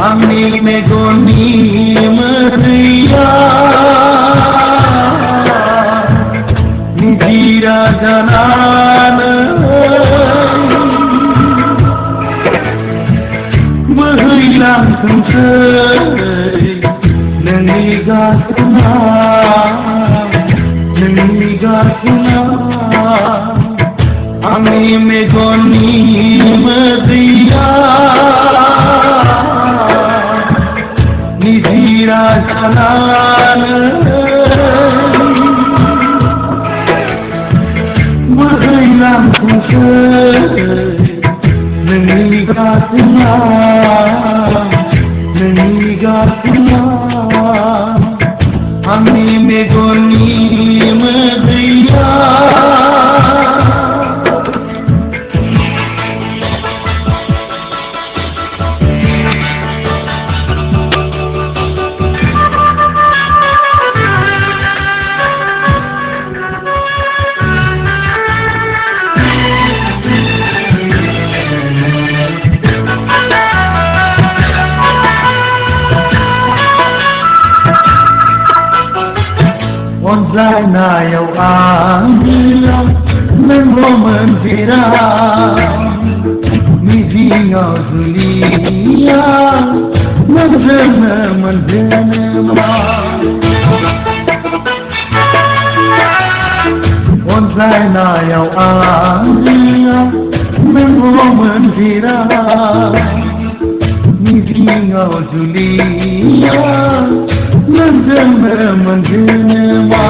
Ami megoni meriya nidira janan berhilang sensei nengigasna Ami megoni meriya nidira jalan berhilang sensei nengigasna Ami megoni meriya Onzai na yau angila Mengomen viral Mizinga zulia Menzene ma Onzai na yau angila Mengomen viral Mizinga zulia Menzene ma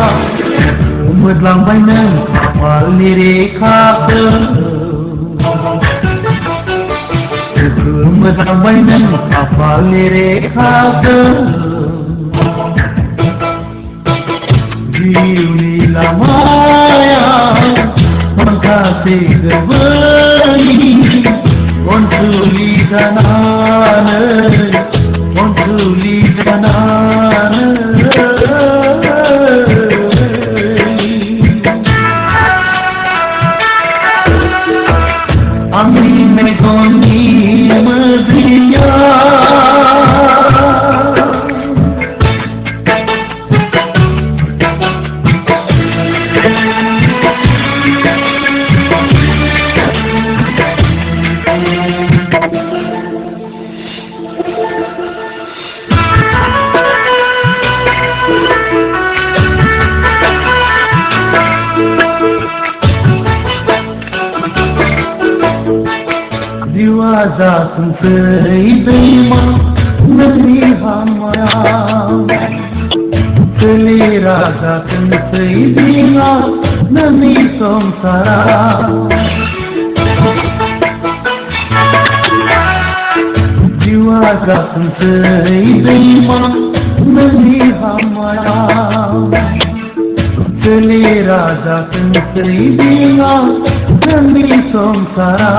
Umedlang bainang kapal nirikake Umedlang bainang kapal nirikake Diuni lamaya Mengkasih kebeni Konsuli danane Konsuli danane Ami megoni meriya Diwaza sensei terima negeri hamaya Seliraza sensei dengar nami samsara Diwaza sensei terima negeri hamaya Seliraza sensei dengar nami samsara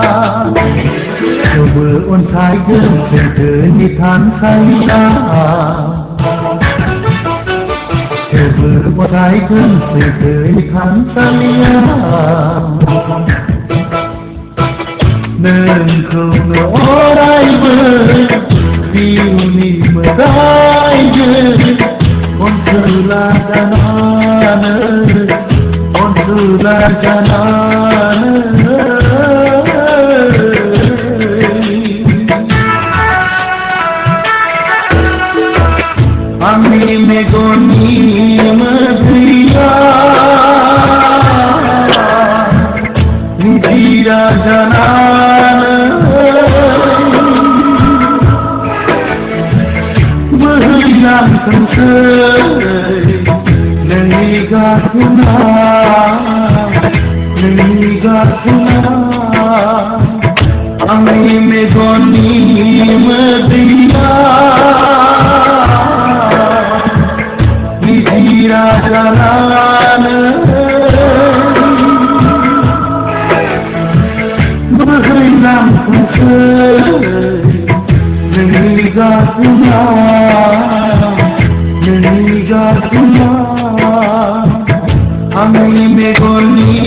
Coba untai kenikmatan saya Coba untai kenikmatan saya Nengkau orang berdiuni medai Konsulat jalan Ami megoni meriya nidira jalan berhilang sensei nengigasna Ami megoni meriya nidira jalan berhilang sensei गातुना नणी गातुना আমি মেঘনি